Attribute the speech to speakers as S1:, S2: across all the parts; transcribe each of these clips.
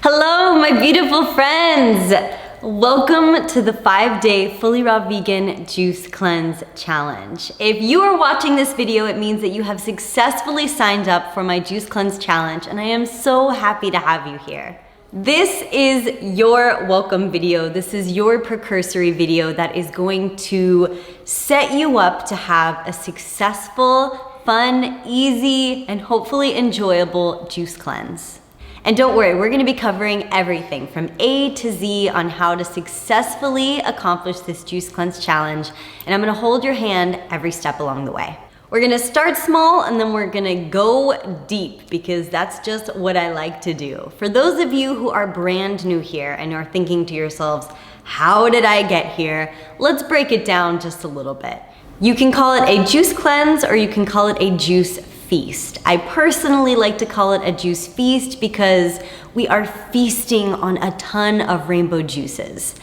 S1: Hello, my beautiful friends. Welcome to the 5-day Fully Raw Vegan Juice Cleanse Challenge. If you are watching this video, it means that you have successfully signed up for my Juice Cleanse Challenge, and I am so happy to have you here. This is your welcome video. This is your precursory video that is going to set you up to have a successful, fun, easy, and hopefully enjoyable juice cleanse. And don't worry, we're gonna be covering everything from A to Z on how to successfully accomplish this juice cleanse challenge. And I'm gonna hold your hand every step along the way. We're gonna start small and then we're gonna go deep because that's just what I like to do. For those of you who are brand new here and are thinking to yourselves, how did I get here? Let's break it down just a little bit. You can call it a juice cleanse or you can call it a juice feast. I personally like to call it a juice feast because we are feasting on a ton of rainbow juices.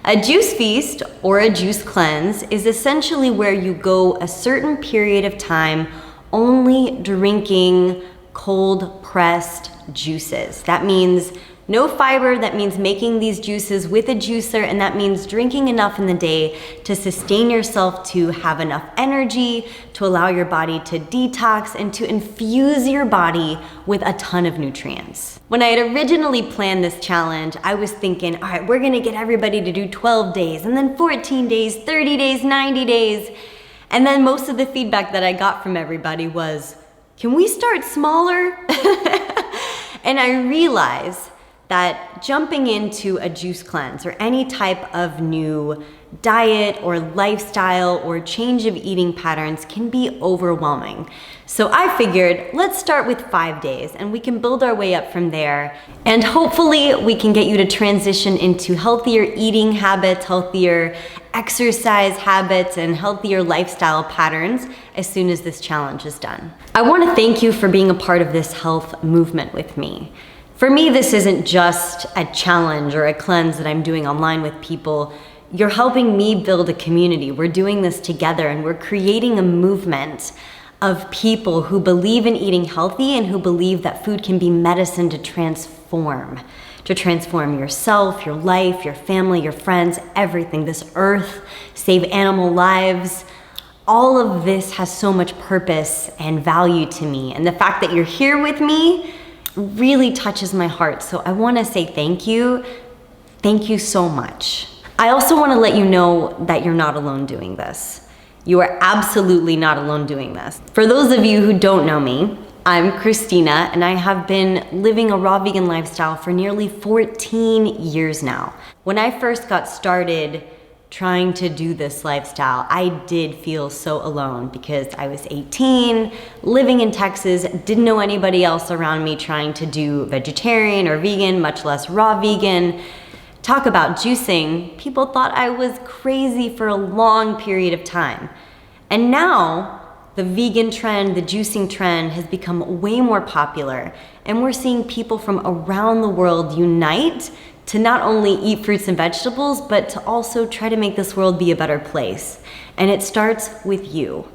S1: A juice feast or a juice cleanse is essentially where you go a certain period of time only drinking cold pressed juices. That means no fiber, that means making these juices with a juicer, and that means drinking enough in the day to sustain yourself, to have enough energy, to allow your body to detox, and to infuse your body with a ton of nutrients. When I had originally planned this challenge, I was thinking, all right, we're gonna get everybody to do 12 days, and then 14 days, 30 days, 90 days. And then most of the feedback that I got from everybody was, can we start smaller? And I realized that jumping into a juice cleanse or any type of new diet or lifestyle or change of eating patterns can be overwhelming. So I figured, let's start with 5 days and we can build our way up from there. And hopefully we can get you to transition into healthier eating habits, healthier exercise habits, and healthier lifestyle patterns as soon as this challenge is done. I want to thank you for being a part of this health movement with me. For me, this isn't just a challenge or a cleanse that I'm doing online with people. You're helping me build a community. We're doing this together and we're creating a movement of people who believe in eating healthy and who believe that food can be medicine to transform yourself, your life, your family, your friends, everything, this earth, save animal lives. All of this has so much purpose and value to me. And the fact that you're here with me really touches my heart. So I want to say thank you. Thank you so much. I also want to let you know that you're not alone doing this. You are absolutely not alone doing this. For those of you who don't know me, I'm Christina and I have been living a raw vegan lifestyle for nearly 14 years now. When I first got started trying to do this lifestyle, I did feel so alone because I was 18, living in Texas, didn't know anybody else around me trying to do vegetarian or vegan, much less raw vegan. Talk about juicing, people thought I was crazy for a long period of time. And now, the vegan trend, the juicing trend has become way more popular, and we're seeing people from around the world unite to not only eat fruits and vegetables, but to also try to make this world be a better place. And it starts with you.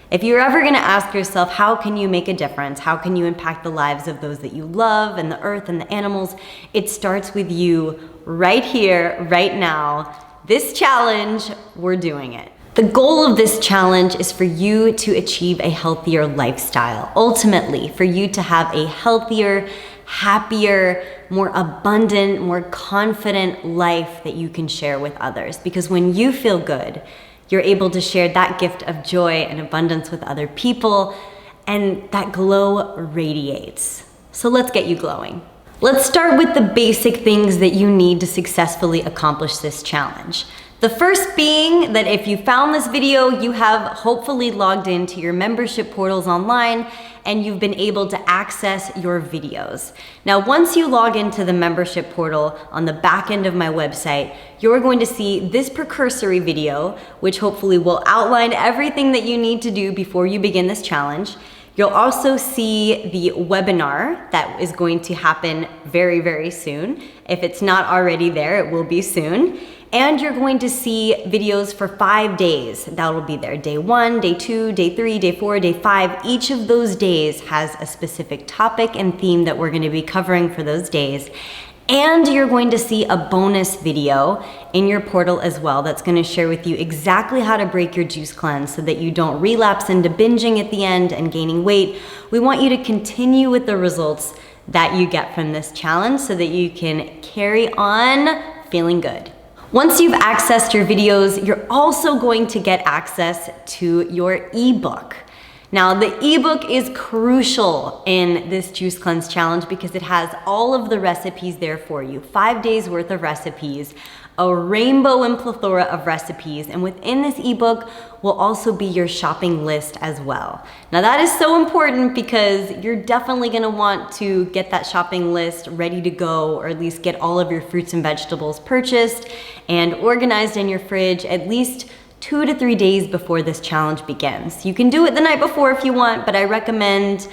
S1: If you're ever gonna ask yourself, how can you make a difference? How can you impact the lives of those that you love and the earth and the animals? It starts with you right here, right now. This challenge, we're doing it. The goal of this challenge is for you to achieve a healthier lifestyle. Ultimately, for you to have a healthier, happier, more abundant, more confident life that you can share with others. Because when you feel good, you're able to share that gift of joy and abundance with other people, and that glow radiates. So let's get you glowing. Let's start with the basic things that you need to successfully accomplish this challenge. The first being that if you found this video, you have hopefully logged into your membership portals online and you've been able to access your videos. Now, once you log into the membership portal on the back end of my website, you're going to see this precursory video, which hopefully will outline everything that you need to do before you begin this challenge. You'll also see the webinar that is going to happen very, very soon. If it's not already there, it will be soon. And you're going to see videos for 5 days. That will be there. Day 1, day 2, day 3, day 4, day 5. Each of those days has a specific topic and theme that we're going to be covering for those days. And you're going to see a bonus video in your portal as well that's going to share with you exactly how to break your juice cleanse so that you don't relapse into binging at the end and gaining weight. We want you to continue with the results that you get from this challenge so that you can carry on feeling good. Once you've accessed your videos, you're also going to get access to your ebook. Now, the ebook is crucial in this juice cleanse challenge because it has all of the recipes there for you. 5 days worth of recipes, a rainbow and plethora of recipes, and within this ebook will also be your shopping list as well. Now, that is so important because you're definitely gonna want to get that shopping list ready to go, or at least get all of your fruits and vegetables purchased and organized in your fridge at least 2 to 3 days before this challenge begins. You can do it the night before if you want, but I recommend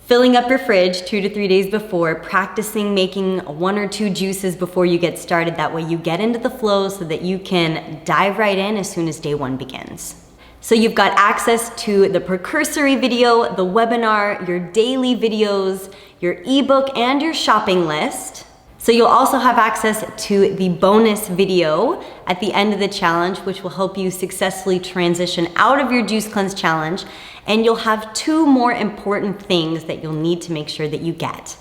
S1: filling up your fridge 2 to 3 days before, practicing making 1 or 2 juices before you get started. That way you get into the flow so that you can dive right in as soon as day 1 begins. So you've got access to the precursory video, the webinar, your daily videos, your ebook, and your shopping list. So you'll also have access to the bonus video at the end of the challenge, which will help you successfully transition out of your juice cleanse challenge. And you'll have 2 more important things that you'll need to make sure that you get.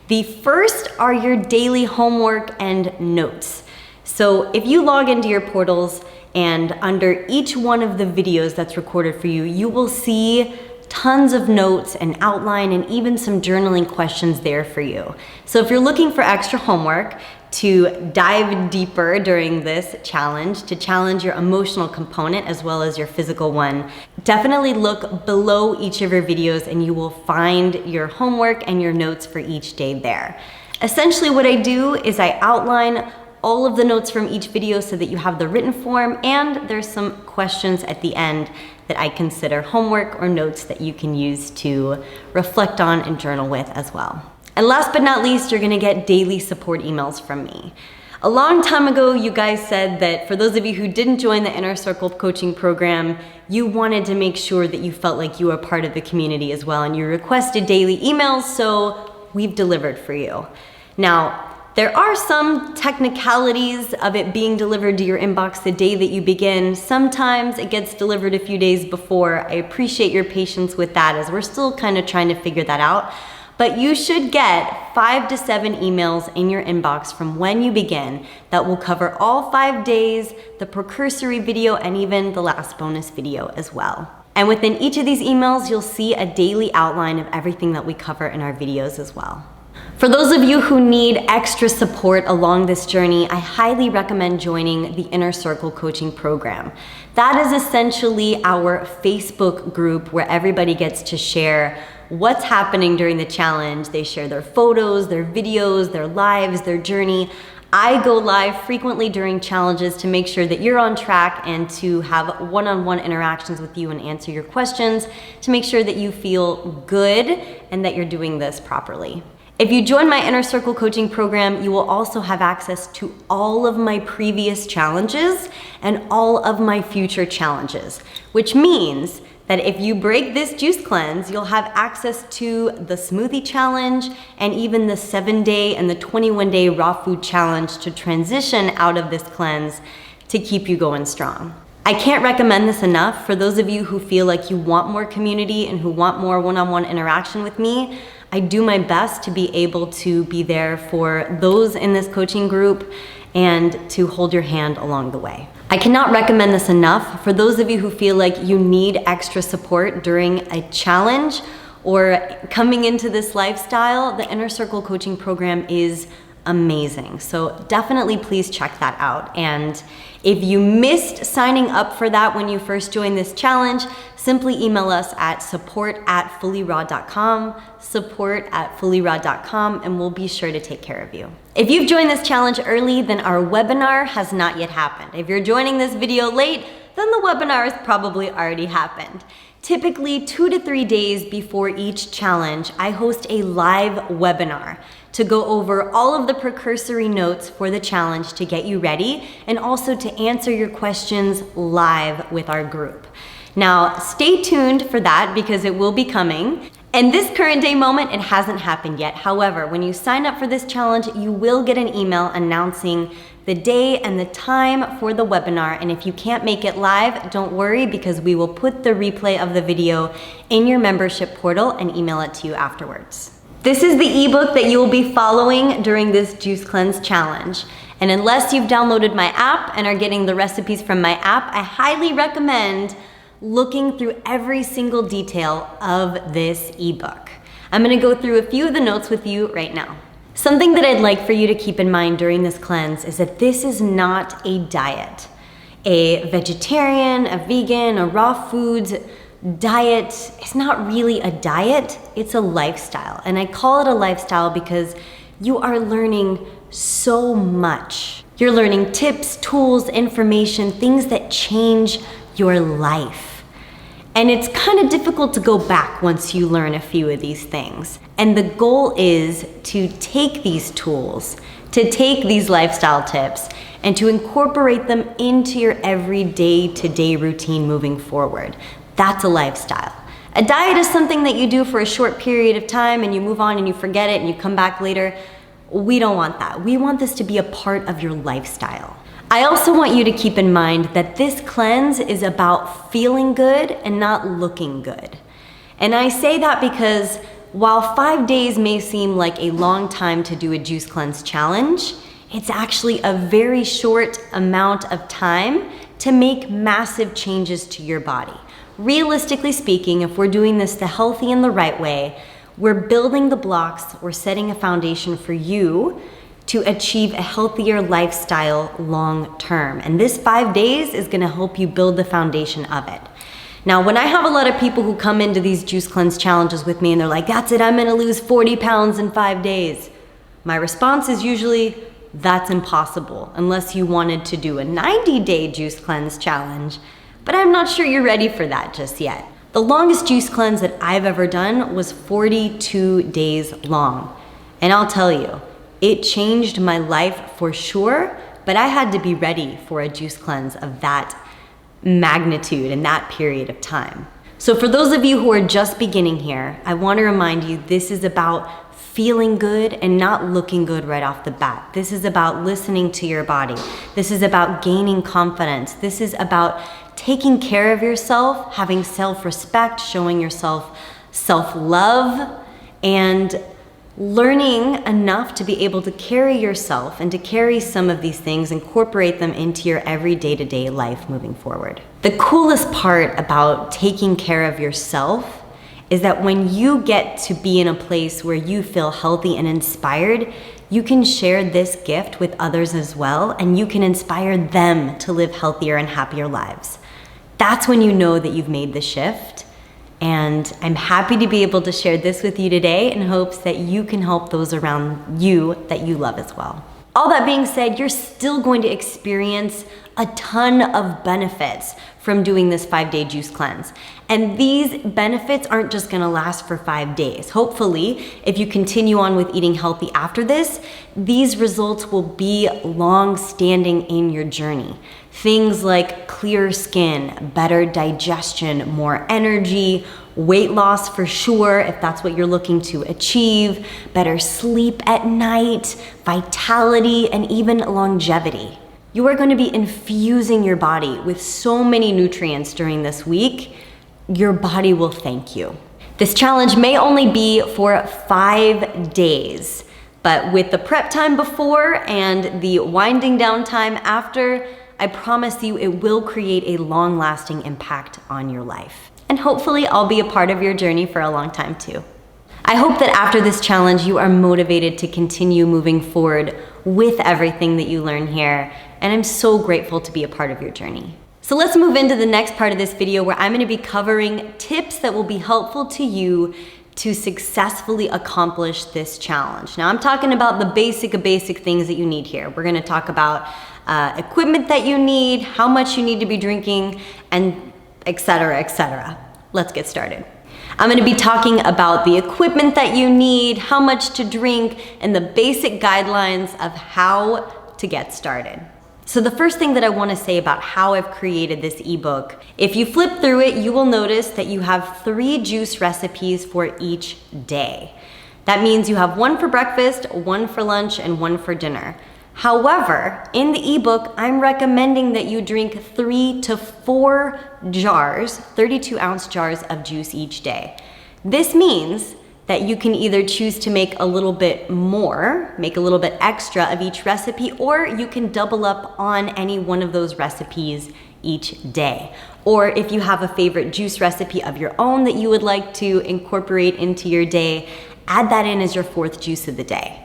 S1: The first are your daily homework and notes. So if you log into your portals and under each one of the videos that's recorded for you, you will see tons of notes and outline and even some journaling questions there for you. So if you're looking for extra homework to dive deeper during this challenge, to challenge your emotional component as well as your physical one, definitely look below each of your videos and you will find your homework and your notes for each day there. Essentially what I do is I outline all of the notes from each video so that you have the written form, and there's some questions at the end that I consider homework or notes that you can use to reflect on and journal with as well. And last but not least, you're gonna get daily support emails from me. A long time ago, you guys said that for those of you who didn't join the Inner Circle coaching program, you wanted to make sure that you felt like you were part of the community as well, and you requested daily emails, so we've delivered for you. Now, there are some technicalities of it being delivered to your inbox the day that you begin. Sometimes it gets delivered a few days before. I appreciate your patience with that as we're still kind of trying to figure that out. But you should get 5 to 7 emails in your inbox from when you begin that will cover all 5 days, the precursory video, and even the last bonus video as well. And within each of these emails, you'll see a daily outline of everything that we cover in our videos as well. For those of you who need extra support along this journey, I highly recommend joining the Inner Circle coaching program. That is essentially our Facebook group where everybody gets to share what's happening during the challenge. They share their photos, their videos, their lives, their journey. I go live frequently during challenges to make sure that you're on track and to have one-on-one interactions with you and answer your questions to make sure that you feel good and that you're doing this properly. If you join my Inner Circle coaching program, you will also have access to all of my previous challenges and all of my future challenges, which means that if you break this juice cleanse, you'll have access to the smoothie challenge and even the 7-day and the 21-day raw food challenge to transition out of this cleanse to keep you going strong. I can't recommend this enough for those of you who feel like you want more community and who want more one-on-one interaction with me. I do my best to be able to be there for those in this coaching group and to hold your hand along the way. I cannot recommend this enough for those of you who feel like you need extra support during a challenge or coming into this lifestyle. The Inner Circle coaching program is amazing. So definitely please check that out. And if you missed signing up for that when you first joined this challenge, simply email us at support@fullyraw.com, support@fullyraw.com, and we'll be sure to take care of you. If you've joined this challenge early, then our webinar has not yet happened. If you're joining this video late, then the webinar has probably already happened. Typically 2 to 3 days before each challenge, I host a live webinar to go over all of the precursory notes for the challenge to get you ready and also to answer your questions live with our group. Now, stay tuned for that because it will be coming. In this current day moment, it hasn't happened yet. However, when you sign up for this challenge, you will get an email announcing the day and the time for the webinar. And if you can't make it live, don't worry, because we will put the replay of the video in your membership portal and email it to you afterwards. This is the ebook that you will be following during this Juice Cleanse challenge. And unless you've downloaded my app and are getting the recipes from my app, I highly recommend looking through every single detail of this ebook. I'm gonna go through a few of the notes with you right now. Something that I'd like for you to keep in mind during this cleanse is that this is not a diet. A vegetarian, a vegan, a raw foods diet is not really a diet, it's a lifestyle. And I call it a lifestyle because you are learning so much. You're learning tips, tools, information, things that change your life. And it's kind of difficult to go back once you learn a few of these things. And the goal is to take these tools, to take these lifestyle tips, and to incorporate them into your everyday to-day routine moving forward. That's a lifestyle. A diet is something that you do for a short period of time and you move on and you forget it and you come back later. We don't want that. We want this to be a part of your lifestyle. I also want you to keep in mind that this cleanse is about feeling good and not looking good. And I say that because while 5 days may seem like a long time to do a juice cleanse challenge, it's actually a very short amount of time to make massive changes to your body. Realistically speaking, if we're doing this the healthy and the right way, we're building the blocks, we're setting a foundation for you to achieve a healthier lifestyle long term. And this 5 days is gonna help you build the foundation of it. Now, when I have a lot of people who come into these juice cleanse challenges with me and they're like, that's it, I'm gonna lose 40 pounds in 5 days. My response is usually, that's impossible unless you wanted to do a 90-day juice cleanse challenge, but I'm not sure you're ready for that just yet. The longest juice cleanse that I've ever done was 42 days long. And I'll tell you, it changed my life for sure, but I had to be ready for a juice cleanse of that magnitude in that period of time. So for those of you who are just beginning here, I want to remind you this is about feeling good and not looking good right off the bat. This is about listening to your body. This is about gaining confidence. This is about taking care of yourself, having self-respect, showing yourself self-love, and learning enough to be able to carry yourself and to carry some of these things, incorporate them into your every day-to-day life moving forward. The coolest part about taking care of yourself is that when you get to be in a place where you feel healthy and inspired, you can share this gift with others as well, and you can inspire them to live healthier and happier lives. That's when you know that you've made the shift. And I'm happy to be able to share this with you today in hopes that you can help those around you that you love as well. All that being said, you're still going to experience a ton of benefits from doing this 5-day juice cleanse. And these benefits aren't just gonna last for 5 days. Hopefully, if you continue on with eating healthy after this, these results will be long-standing in your journey. Things like clear skin, better digestion, more energy, weight loss for sure, if that's what you're looking to achieve, better sleep at night, vitality, and even longevity. You are going to be infusing your body with so many nutrients during this week, your body will thank you. This challenge may only be for 5 days, but with the prep time before and the winding down time after, I promise you it will create a long-lasting impact on your life. And hopefully I'll be a part of your journey for a long time too. I hope that after this challenge you are motivated to continue moving forward with everything that you learn here, and I'm so grateful to be a part of your journey. So let's move into the next part of this video where I'm going to be covering tips that will be helpful to you to successfully accomplish this challenge. Now I'm talking about the basic things that you need here. We're going to talk about equipment that you need, how much you need to be drinking, and etc., etc. Let's get started. I'm going to be talking about the equipment that you need, how much to drink, and the basic guidelines of how to get started. So the first thing that I want to say about how I've created this ebook, if you flip through it, you will notice that you have 3 juice recipes for each day. That means you have 1 for breakfast, 1 for lunch, and 1 for dinner. However, in the ebook, I'm recommending that you drink 3 to 4 jars, 32-ounce jars of juice each day. This means that you can either choose to make a little bit more, make a little bit extra of each recipe, or you can double up on any one of those recipes each day. Or if you have a favorite juice recipe of your own that you would like to incorporate into your day, add that in as your 4th juice of the day.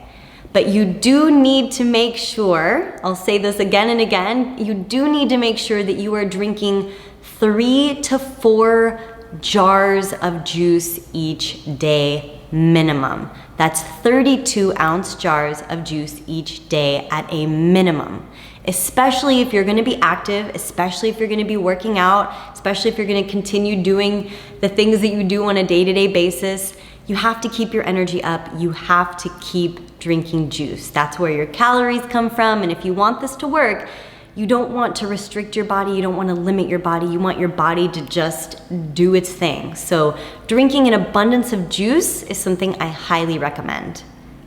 S1: But you do need to make sure, I'll say this again and again, you do need to make sure that you are drinking 3 to 4 jars of juice each day minimum. That's 32-ounce jars of juice each day at a minimum. Especially if you're gonna be active, especially if you're gonna be working out, especially if you're gonna continue doing the things that you do on a day-to-day basis, you have to keep your energy up. You have to keep drinking juice. That's where your calories come from. And if you want this to work, you don't want to restrict your body. You don't want to limit your body. You want your body to just do its thing. So drinking an abundance of juice is something I highly recommend.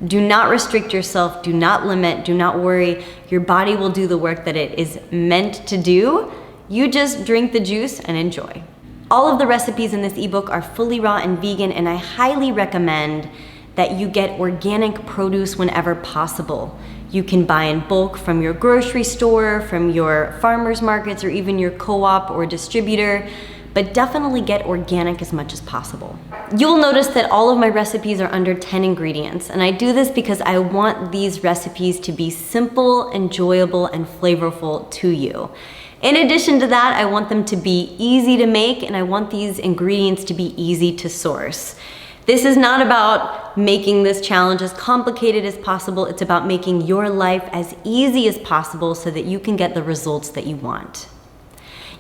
S1: Do not restrict yourself. Do not limit. Do not worry. Your body will do the work that it is meant to do. You just drink the juice and enjoy. All of the recipes in this ebook are fully raw and vegan, and I highly recommend that you get organic produce whenever possible. You can buy in bulk from your grocery store, from your farmers markets, or even your co-op or distributor, but definitely get organic as much as possible. You'll notice that all of my recipes are under 10 ingredients, and I do this because I want these recipes to be simple, enjoyable, and flavorful to you. In addition to that, I want them to be easy to make, and I want these ingredients to be easy to source. This is not about making this challenge as complicated as possible. It's about making your life as easy as possible so that you can get the results that you want.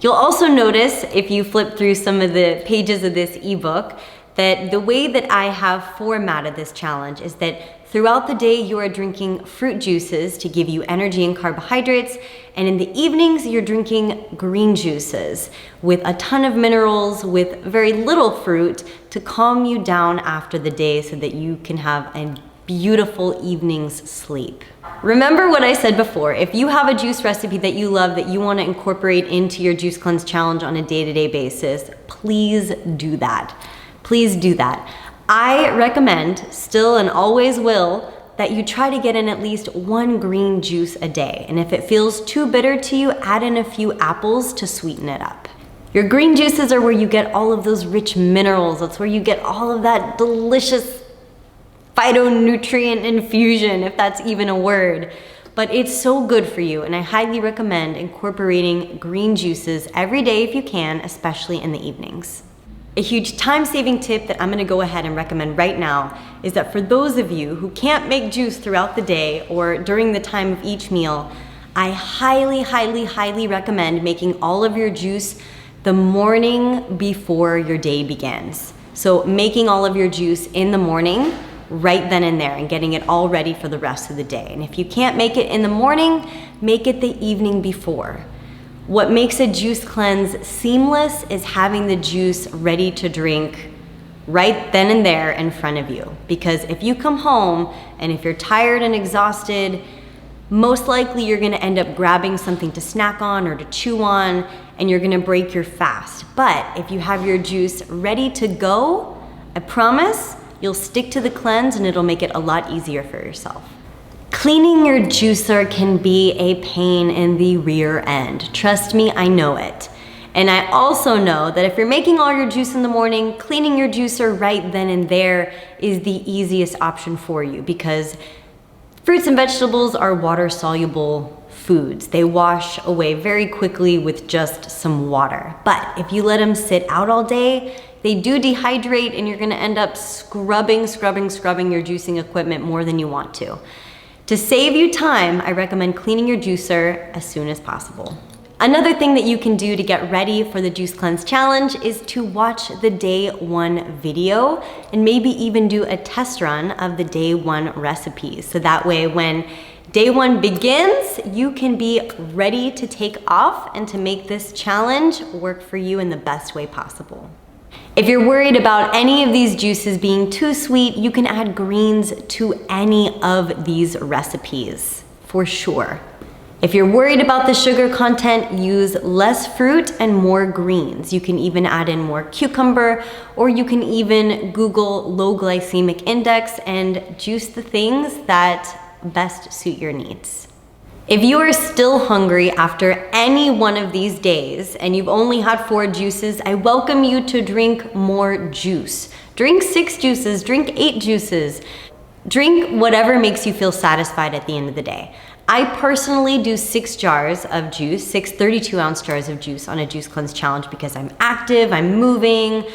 S1: You'll also notice, if you flip through some of the pages of this ebook, that the way that I have formatted this challenge is that throughout the day you are drinking fruit juices to give you energy and carbohydrates, and in the evenings you're drinking green juices with a ton of minerals, with very little fruit, to calm you down after the day so that you can have a beautiful evening's sleep. Remember what I said before, if you have a juice recipe that you love that you want to incorporate into your Juice Cleanse challenge on a day-to-day basis, please do that. Please do that. I recommend, still and always will, that you try to get in at least 1 green juice a day. And if it feels too bitter to you, add in a few apples to sweeten it up. Your green juices are where you get all of those rich minerals. That's where you get all of that delicious phytonutrient infusion, if that's even a word. But it's so good for you, and I highly recommend incorporating green juices every day if you can, especially in the evenings. A huge time-saving tip that I'm gonna go ahead and recommend right now is that for those of you who can't make juice throughout the day or during the time of each meal, I highly, highly, highly recommend making all of your juice the morning before your day begins. So making all of your juice in the morning, right then and there, and getting it all ready for the rest of the day. And if you can't make it in the morning, make it the evening before. What makes a juice cleanse seamless is having the juice ready to drink right then and there in front of you. Because if you come home and if you're tired and exhausted, most likely you're gonna end up grabbing something to snack on or to chew on, and you're gonna break your fast. But if you have your juice ready to go, I promise you'll stick to the cleanse and it'll make it a lot easier for yourself. Cleaning your juicer can be a pain in the rear end. Trust me, I know it. And I also know that if you're making all your juice in the morning, cleaning your juicer right then and there is the easiest option for you, because fruits and vegetables are water-soluble foods. They wash away very quickly with just some water. But if you let them sit out all day, they do dehydrate, and you're gonna end up scrubbing your juicing equipment more than you want to. To save you time, I recommend cleaning your juicer as soon as possible. Another thing that you can do to get ready for the Juice Cleanse Challenge is to watch the day 1 video and maybe even do a test run of the day 1 recipes. So that way when Day 1 begins, you can be ready to take off and to make this challenge work for you in the best way possible. If you're worried about any of these juices being too sweet, you can add greens to any of these recipes, for sure. If you're worried about the sugar content, use less fruit and more greens. You can even add in more cucumber, or you can even Google low glycemic index and juice the things that best suit your needs. If you are still hungry after any one of these days and you've only had 4 juices, I welcome you to drink more juice. Drink 6 juices, drink 8 juices. Drink whatever makes you feel satisfied at the end of the day. I personally do 6 jars of juice, 6 32-ounce jars of juice on a juice cleanse challenge because I'm active, I'm moving.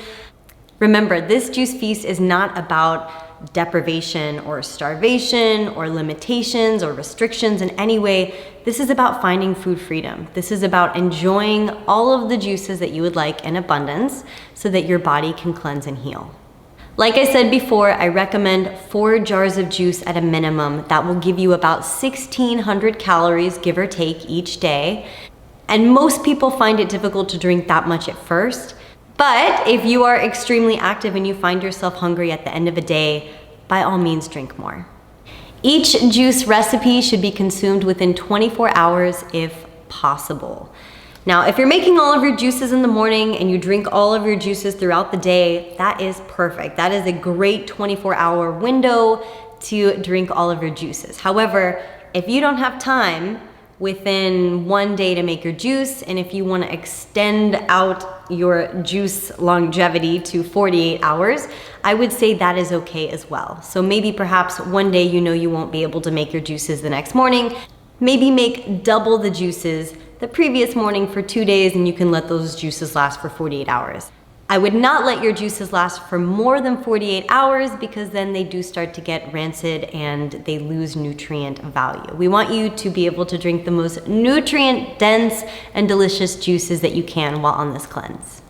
S1: Remember, this juice feast is not about deprivation or starvation or limitations or restrictions in any way. This is about finding food freedom. This is about enjoying all of the juices that you would like in abundance so that your body can cleanse and heal. Like I said before, I recommend 4 jars of juice at a minimum. That will give you about 1,600 calories, give or take, each day. And most people find it difficult to drink that much at first. But if you are extremely active and you find yourself hungry at the end of a day, by all means, drink more. Each juice recipe should be consumed within 24 hours if possible. Now, if you're making all of your juices in the morning and you drink all of your juices throughout the day, that is perfect. That is a great 24-hour window to drink all of your juices. However, if you don't have time within 1 day to make your juice, and if you want to extend out your juice longevity to 48 hours, I would say that is okay as well. So maybe perhaps one day you know you won't be able to make your juices the next morning. Maybe make double the juices the previous morning for 2 days, and you can let those juices last for 48 hours. I would not let your juices last for more than 48 hours because then they do start to get rancid and they lose nutrient value. We want you to be able to drink the most nutrient dense and delicious juices that you can while on this cleanse.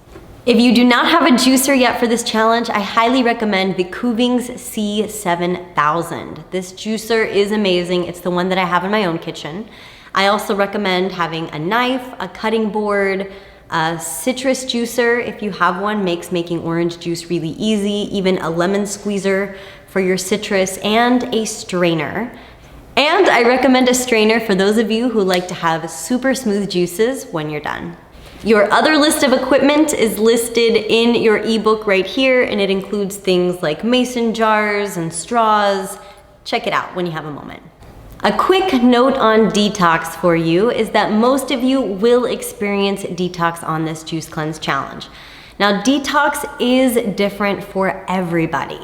S1: If you do not have a juicer yet for this challenge, I highly recommend the Kuvings C7000. This juicer is amazing. It's the one that I have in my own kitchen. I also recommend having a knife, a cutting board, a citrus juicer, if you have one, makes making orange juice really easy, even a lemon squeezer for your citrus, and a strainer. And I recommend a strainer for those of you who like to have super smooth juices when you're done. Your other list of equipment is listed in your ebook right here, and it includes things like mason jars and straws. Check it out when you have a moment. A quick note on detox for you is that most of you will experience detox on this juice cleanse challenge. Now, detox is different for everybody.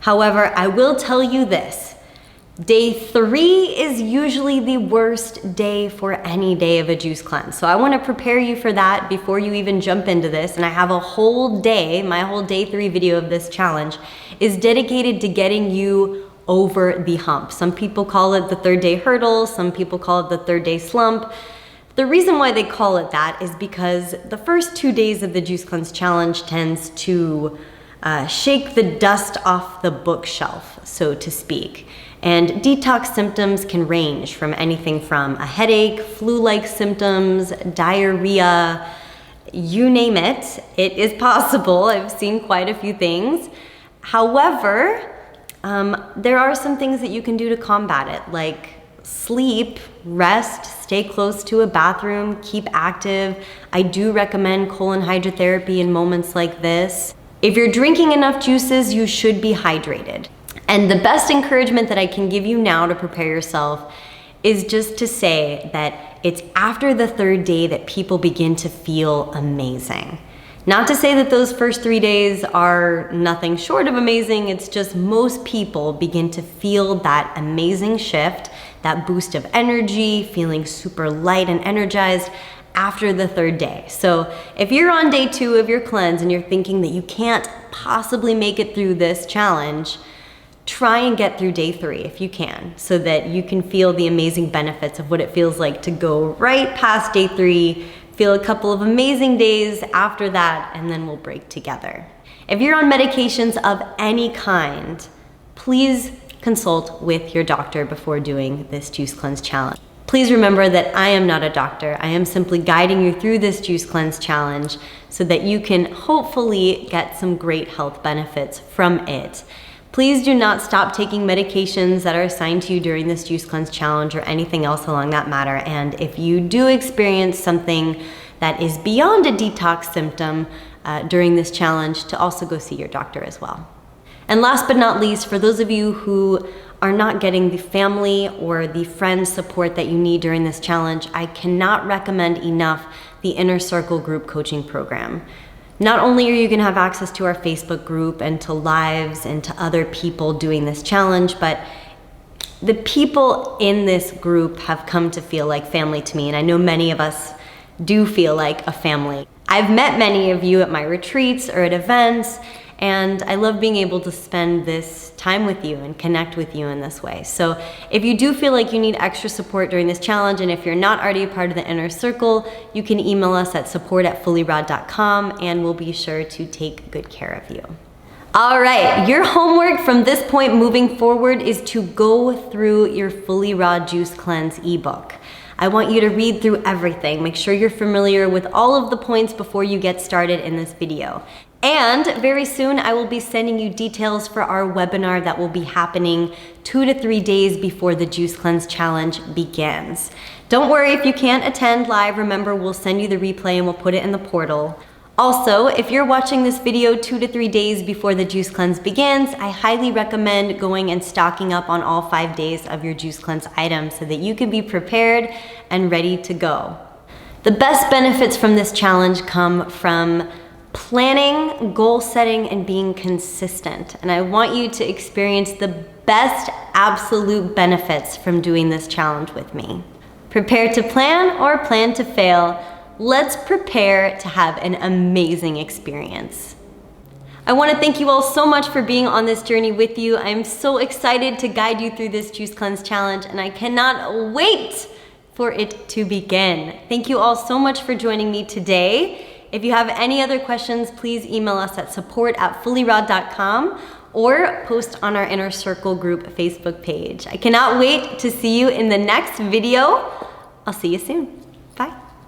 S1: However, I will tell you this. Day 3 is usually the worst day for any day of a juice cleanse. So I want to prepare you for that before you even jump into this. And I have a whole day, my whole day 3 video of this challenge is dedicated to getting you over the hump. Some people call it the 3rd day hurdle. Some people call it the 3rd day slump. The reason why they call it that is because the first 2 days of the Juice Cleanse Challenge tends to shake the dust off the bookshelf, so to speak. And detox symptoms can range from anything from a headache, flu-like symptoms, diarrhea, you name it. It is possible. I've seen quite a few things. However, there are some things that you can do to combat it, like sleep, rest, stay close to a bathroom, keep active. I do recommend colon hydrotherapy in moments like this. If you're drinking enough juices, you should be hydrated. And the best encouragement that I can give you now to prepare yourself is just to say that it's after the 3rd day that people begin to feel amazing. Not to say that those first 3 days are nothing short of amazing, it's just most people begin to feel that amazing shift, that boost of energy, feeling super light and energized after the 3rd day. So if you're on day 2 of your cleanse and you're thinking that you can't possibly make it through this challenge, try and get through day 3 if you can, so that you can feel the amazing benefits of what it feels like to go right past day 3, feel a couple of amazing days after that, and then we'll break together. If you're on medications of any kind, please consult with your doctor before doing this juice cleanse challenge. Please remember that I am not a doctor. I am simply guiding you through this juice cleanse challenge so that you can hopefully get some great health benefits from it. Please do not stop taking medications that are assigned to you during this juice cleanse challenge or anything else along that matter. And if you do experience something that is beyond a detox symptom during this challenge, to also go see your doctor as well. And last but not least, for those of you who are not getting the family or the friend support that you need during this challenge, I cannot recommend enough the Inner Circle group coaching program. Not only are you gonna have access to our Facebook group and to lives and to other people doing this challenge, but the people in this group have come to feel like family to me, and I know many of us do feel like a family. I've met many of you at my retreats or at events, and I love being able to spend this time with you and connect with you in this way. So if you do feel like you need extra support during this challenge, and if you're not already a part of the Inner Circle, you can email us at support@fullyraw.com and we'll be sure to take good care of you. All right, your homework from this point moving forward is to go through your FullyRaw Juice Cleanse ebook. I want you to read through everything. Make sure you're familiar with all of the points before you get started in this video. And very soon I will be sending you details for our webinar that will be happening 2 to 3 days before the Juice Cleanse Challenge begins. Don't worry if you can't attend live. Remember, we'll send you the replay and we'll put it in the portal. Also, if you're watching this video 2 to 3 days before the Juice Cleanse begins, I highly recommend going and stocking up on all 5 days of your Juice Cleanse items so that you can be prepared and ready to go. The best benefits from this challenge come from planning, goal setting, and being consistent. And I want you to experience the best absolute benefits from doing this challenge with me. Prepare to plan or plan to fail. Let's prepare to have an amazing experience. I want to thank you all so much for being on this journey with you. I'm so excited to guide you through this Juice Cleanse Challenge, and I cannot wait for it to begin. Thank you all so much for joining me today. If you have any other questions, please email us at support@fullyraw.com or post on our Inner Circle group Facebook page. I cannot wait to see you in the next video. I'll see you soon.